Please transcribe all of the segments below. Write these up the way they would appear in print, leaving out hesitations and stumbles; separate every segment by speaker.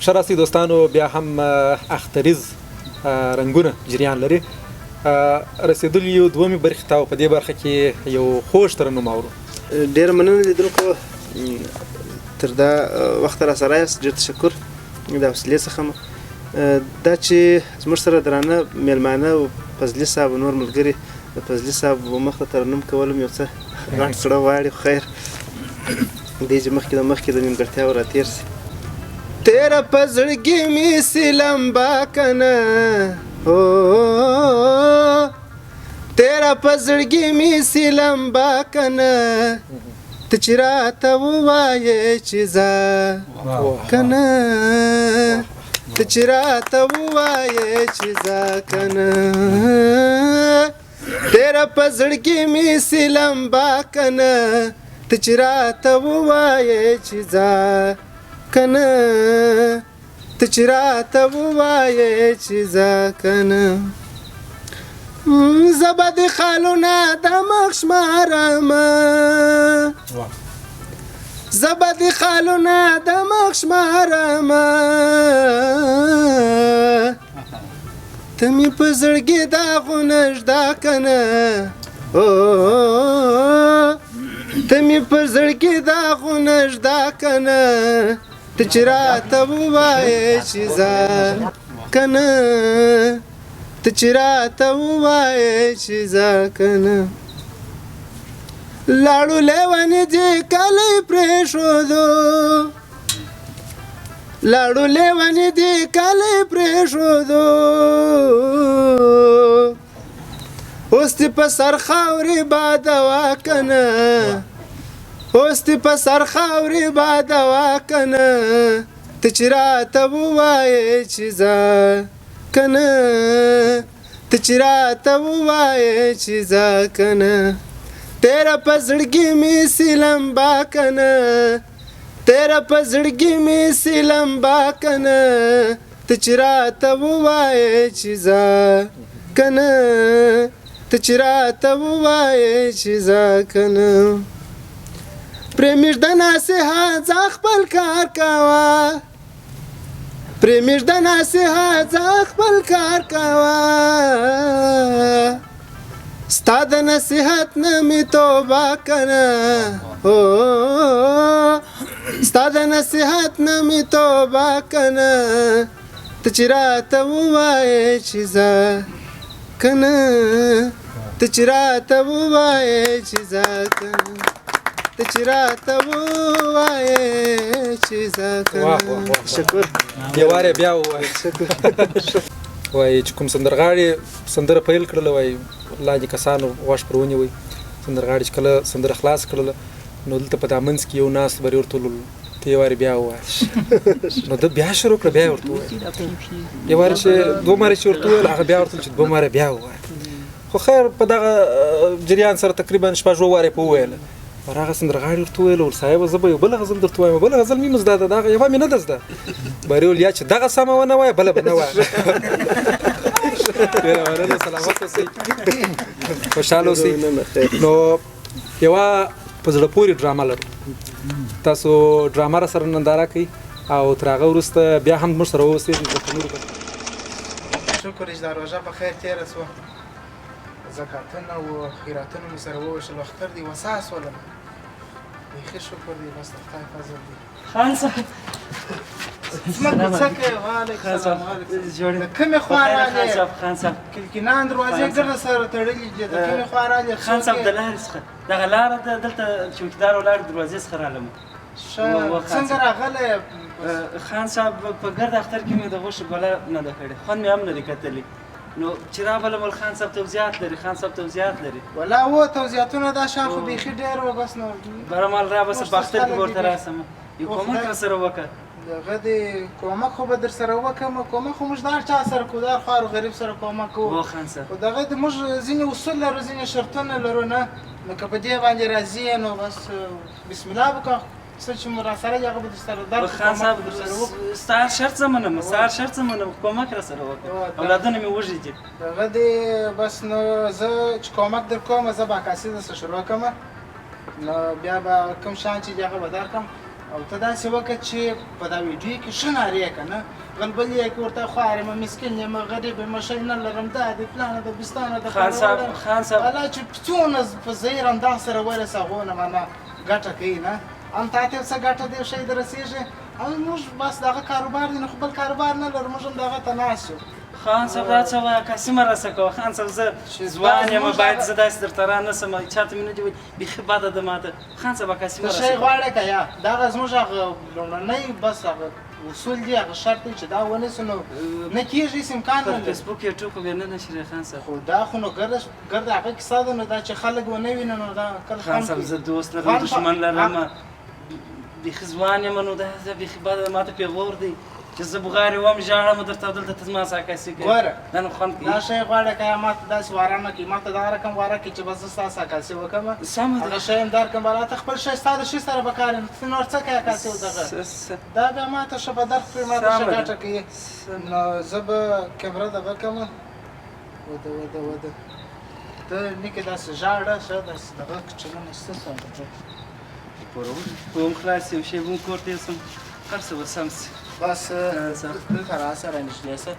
Speaker 1: ښه راستي دوستانو بیا هم اختریز رنګونه جریان لري. رسېدلي یو دومې برخې ته او په دې برخه کې یو خوږ ترنم اورو.
Speaker 2: ډېره مننه لیدونکو، تر دا وخته را سره یاست، ډېر تشکر د حوصلې څخه مو. دا چې زموږ سره درانه میلمانه او فضلي صاحب او نور ملګري د فضلي صاحب مخ ته ترنم کولم یو څه غټ زړه غواړي، خو خیر دی چې مخکې د نیمګړتیاو راتېر سي. تیره په زړګي مې سي لمبا کنه، تیره په زړګي مې سي لمبا کنه، ته چې راته ووایې چې ځه کنه، ته چې راته ووایې چې ځه کنه، تیره په زړګي مې سي لمبا کنه، ته چې راته ووایې چې ځه کنه، ته چې راته ووایې چې ځه کنه. زه به د خالونه د مخ شمارمه، زه به د خالونه د مخ شمارمه، ته مې په زړګي داغونه ږدا کنه، ته مې په زړګي داغونه ږدا کنه، ته چې راته ووایې چې ځه کنه، ته چې راته ووایې چې ځه کنه. لاړو لیونې دې کلی پرېښودو، لاړو لیونې دې کلی پرېښودو، اوس دې په سر خاورې بادوه کنه، اوس دې په سر خاورې بادوه کنه، ته چې راته ووایې چې ځه کنه، ته چې راته ووایې چې ځه کنه. تیره په زړګي مې سي لمبا کنه، تیره په زړګي مې سي لمبا کنه، ته چې راته ووایې چې ځه کنه، ته چې راته ووایې چې ځه کنه. پرې مې ږده نصیحت ځه خپل کار کوه، پرې مې ږده نصیحت ځه خپل کار کوه، ستا د نصیحت نه مې توبه کنه، ستا د نصیحت نه مې توبه کنه، ته چې راته ووایې چې ځه کنه، ته چې راته ووایې چې ځه کنه، ته چې راته ووایې چې ځه کنه. شکر
Speaker 1: یو وارې بیا ووایه. وایي چې کوم سندرغاړي سندره پیل کړله، وایي لاندې کسانو غوږ پر ونیوئ. سندرغاړي چې کله سندره خلاص کړله نو دلته په دا منځ کې یو ناست بر یې ورته وویل ته یو وارې بیا ووایه. نو ده بیا شروع کړه، بیا یې ورته وویل. یو وارې چې دوه مرې چې ورته وویل هغه بیا ورته وویل چې دوه مرې بیا ووایه. خو خیر په دغه جریان سره تقریبا شپږ اووه وارې په وویله. پر هغه سندرغاړي ورته وویل ول صاحبه زه به یو بله غزل درته وایم، بله غزل مې مو زده ده، دغه یوه مې نه ده زده. بر یې وویل یا چې دغه سمه ونه وایه بله به نه وایه. ډېره مننه، سلامت اوسئ، خوشحاله اوسئ. نو یوه په زړه پورې ډرامه لرو، تاسو ډرامه را سره ننداره کوئ او تر هغه وروسته بیا هم موږ سره واوسئ.
Speaker 2: شکر چې دا روژه په خیر تېره شوه، زکاتونه او خیراتونه مې سره وویشل، اختر دی وسع شولم، بیخي شکر دی، بس د خدای فضل دی.
Speaker 3: خان صاحب
Speaker 2: د کومې خوا رالې؟
Speaker 3: خان صاحب
Speaker 2: کلکینان دروازې ګرده سره تړلي دي، د کومې خوا رالې؟
Speaker 3: خان صاحب د لارې څخه دغه لاره ده، دلته چوکیدار ولاړ دروازې څخه رالم.
Speaker 2: څنګه راغلی؟
Speaker 3: خان صاحب په ګرد اختر کې مې د غوښې ګوله نه ده کړې، خوند مې هم نه دی کتلی. نو چې رابلم ول خان صاحب توضیحات لري، خان صاحب توضیحات لري.
Speaker 2: ولا و توضیحاتونه دا شان خو بیخي ډېر و، بس نو
Speaker 3: برمال را بس په اختر کې ورته راسم، یو کومک راسره وکړه.
Speaker 2: دغه د کومک خو به در سره وکړم، کومک خو موږ د هر چا سره کوو، د هر خوار غریب سره کومک کوو.
Speaker 3: هو خان صاحب
Speaker 2: خو دغه د موږ ځینې اصول لرو، ځینې شرطونه لرو، نه نو که په دې باندې راځي نو بس بسم الله وکړه. څه چې مو راسره دي هغه به درسره درکړو.
Speaker 3: خان صاحب ستا هر شرط زه منم، ستا هر شرط زه منم، کومک راسره وکړه، اولادونه مې وږي دي.
Speaker 2: دغه دی بس نو زه چې کومک در کوم زه به عکاسي درسره شروع کړم، نو بیا به کوم شیان چې دي هغه به درکړم. او ته داسې وکړه چې په دا ویډیو کې ښه نارې که نه غلبل یې که ورته خوار یم مسکین یم غریب یم شی نه لرم دا د پلانه د بستانه د
Speaker 3: خان صاحب
Speaker 2: الله چې څونه په زهیر انداز سره ورسه هغونه معنه ګټه کوي نه هم تا ته څه ګټه دی شی در رسېږي او موږ بس دغه کاروبار دی نو خو بل کاروبار نه لرو موږ هم دغه ته ناست یو
Speaker 3: خان صاحب دا څه وایه قسمه راسه کوه خان صاحب زه ځوان یم باید زه داسې درته رانسم چاته مې نه دي وایي بیخي بده ده ماته خان صاحب قسمه
Speaker 2: څه
Speaker 3: راسه
Speaker 2: شی غواړې که یا دغه زموږ هغه لومړنی بس هغه اصول دي هغه شرط دی چې دا ونیسو نو نه کېږي هېڅ امکان نه لري
Speaker 3: فیسبوک یوټیوب خو بیا نه نشري خان صاحب
Speaker 2: خو دا خو نو ګرد هغه کیسه ده نو دا چې خلک ونه ویني نو دا کله
Speaker 3: خان صاحب زه دوست لرم دښمن لرم بیخي ځوان یم نو دا بیخي بده ده ماته پیغور دی چې زه بغارې وم ژاړم درته دلته ته زما عکاسي کوې
Speaker 2: ګوره
Speaker 3: دا نو خوند کوي
Speaker 2: دا شی غواړې که یا ماته داسې واره نه کړي ماته دغه رقم واره کړي چې بس زه ستاسو عکاسي وکړم
Speaker 3: سمه ده
Speaker 2: هغه شی هم درکړم بله ته خپل شی ستا د شي سره به کار یم ته نور څه کوې عکاسي او دغه دا بیا ماته ښه به درک کړي ماته ښه ګټه کوي نو زه به کیمره دغه کړم وده ته نیکې داسې ژاړه ښه داسې دغه چې نه نشته
Speaker 3: پوم خلاص یو شی به م کور ته یوسم هر څه به سم شي
Speaker 2: بس دلته راسه رانږدې شه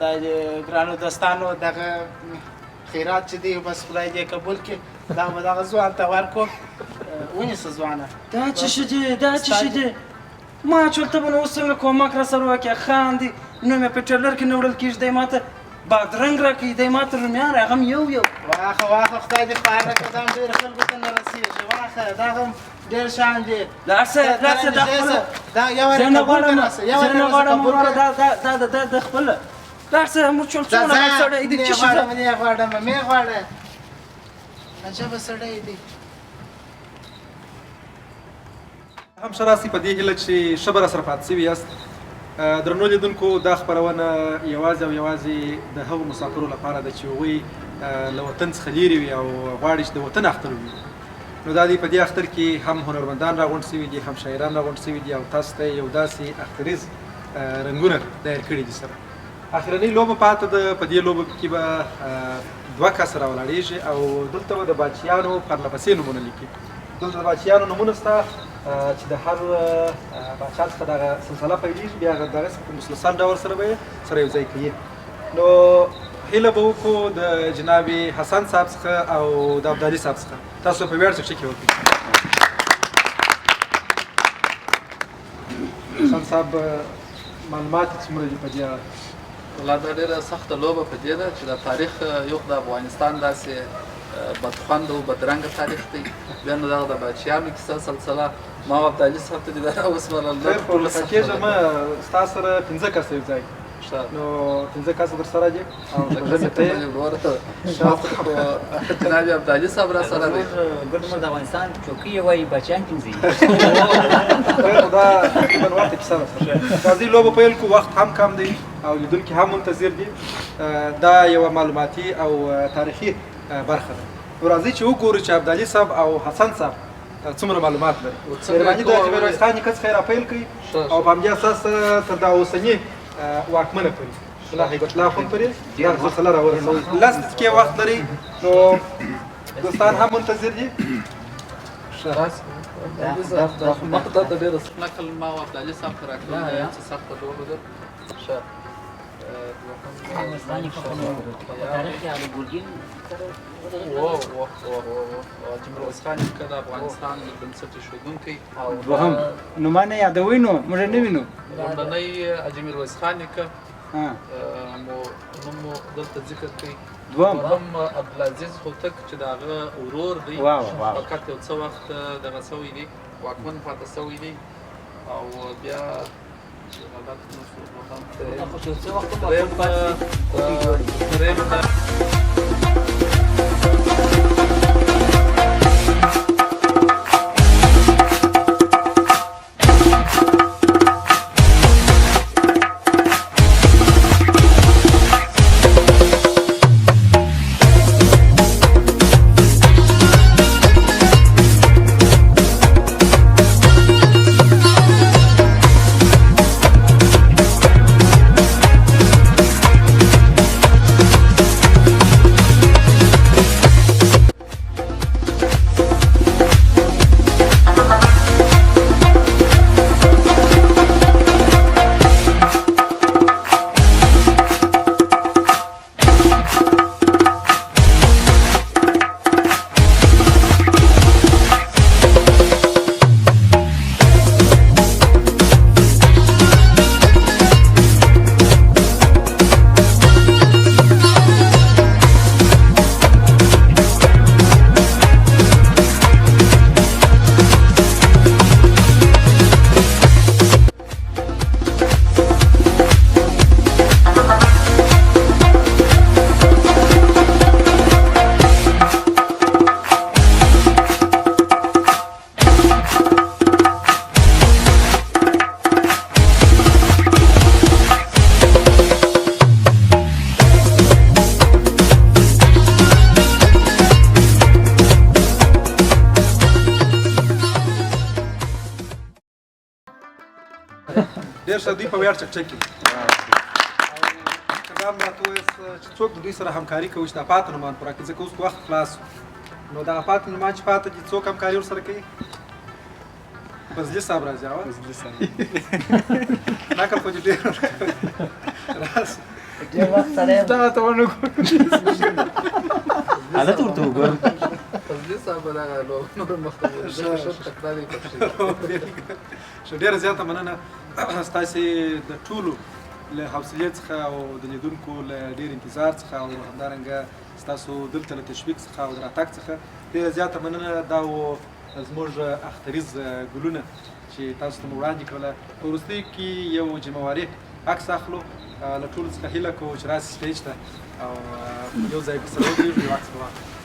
Speaker 2: دا د ګرانو دوستانو دغه خیرات چې دی بس خدای دې قبول کړي دا به دغه ځوان ته ورکړو ونیسه ځوانه
Speaker 3: دا څه شي دی دا څه شي دی ما چې ورته به نو اوس څنګه کومک راسره وکړې خاندي نو مې په ټریلر کې نه وړل کېږي دی ماته بادرنګ راکوي دی ماته رومیان هغه هم یو
Speaker 2: واخه خدای دې خیر راکړه دا هم ډېرو خلکو ته نه رسېږي واخه دا هم ډېر شان دی
Speaker 3: لاسه دا خپله
Speaker 2: دا یو وارې قبول کړه راسه یو وارې قبول کړه
Speaker 3: دا د خپله لاسه موږ څونه سړی دی چې
Speaker 2: مې غواړم مې غواړه عجبه سړی دی
Speaker 1: هم شراسي په دې هیله چې ښه به راسره پاتې شوي یاست درنو لیدونکو دا خپرونه یوازې او یوازې د هغو مسافرو لپاره ده چې هغوی له وطن څخه لیرې وي او غواړي چې د وطن اختر وي نو دا دی په دې اختر کې هم هنرمندان راغونډ شوي دي هم شاعران راغونډ شوي دي او تاسو ته یو داسې اختریز رنګونه تیار کړي دي سره اخرنۍ لوبه پاته ده په دې لوبه کې به دوه کسه راولاړېږي او دلته به د باچیانو پرله پسې نومونه لیکي دلته د باچیانو نومونه شته چې د هر باچا څخه دغه سلسله پیلېږي بیا دغسې په مسلسل ډول سره به یې سره یو ځای کوي نو هیله به وکړو د جناب حسن صاحب څخه او د ابدالي صاحب څخه تاسو په ویاړ څخه ټکي وکړئ حسن صاحب معلومات څومره دي په دې اړه
Speaker 4: والله دا ډېره سخته لوبه په دې ده چې د تاریخ یو د افغانستان داسې بدخوند او بدرنګه تاریخ دی بیا نو دغه د باچیانو کیسه سلسله ما او ابدالي صاحب ته دې دا راوسپارل
Speaker 1: خیر خو لکه کېږم ستا سره 15 کسه یو ځای نو 15 کسه در سره دي او ژبې ته
Speaker 4: جناب ابدالي صاحب را سره دی
Speaker 5: ګډمر د افغانستان چوکۍ یې وایي بچیان پنځه
Speaker 1: خیر خو دا تقریبا وخت کیسه ده راځئ لوبه پیل کړو وخت هم کم دی او لیدونکي هم منتظر دي دا یوه معلوماتي او تاریخي برخه ده نو راځئ چې وګورو چې ابدالي صاحب او حسن صاحب څومره معلومات لري مهرباني ده چې میرویس خان نیکه څخه یې راپیل کړئ او په همدې اساس تر دا اوسني واکمنه پورې الله هیبت الله خان پورې دا سلسله راورسوئ 10 دقیقې وخت لري نو دوستان هم منتظر دي
Speaker 4: مقطع د ډېره نقل ما او ابدالي صاحب ته راکړل چې سخته لوبه ده
Speaker 5: افغانستان یې په تاریخ کې هغه ګورګین
Speaker 4: حاجي میرویس خان نیکه د افغانستان د بنسټ ایښودونکی او
Speaker 6: دوهم نومان یې یادوئ نو موږ یې نه وینو
Speaker 4: لومړنی حاجي میرویس خان نیکه نوم مو دلته ذکر کوي
Speaker 6: دوهم
Speaker 4: عبدالعزیز هوتک چې د هغه ورور دی فقط یو څه وخت دغه سوی دی واکمن پاتې سوی دی او بیا
Speaker 1: ډېر ښه، دوی په ویاړ چکچکي دا هم راته وویل چې څوک د دوی سره همکاري کوي چې دا پاتې نومان پوره کړي، ځکه اوس وخت خلاص نو دغه پاتې نومان چې پاتې دي څوک همکاري ورسره کوي؟ فضلي صاحب راځي فضلي صاحب نقل خو دې ډېر راسه
Speaker 5: ډېر وخت سره
Speaker 6: دا ته ونه ګورم
Speaker 5: حالت ورته وګوره
Speaker 4: فضلي صاحب دغه نور مخته ښه تکرار یې پکښې
Speaker 1: ډېره زیاته مننه ستاسې د ټولو له حوصلې څخه او د لیدونکو له ډېر انتظار څخه او همدارنګه ستاسو دلته له تشویق څخه او د راتګ څخه ډېره زیاته مننه. دا و زموږ اختریز ګلونه چې تاسو ته مو وړاندې کړله. په وروستیو کې یو جمعواري عکس اخلو، له ټولو څخه هیله کوو چې راسئ سټیج ته او یو ځای به سره ودرېږو، یو عکس به واخلو.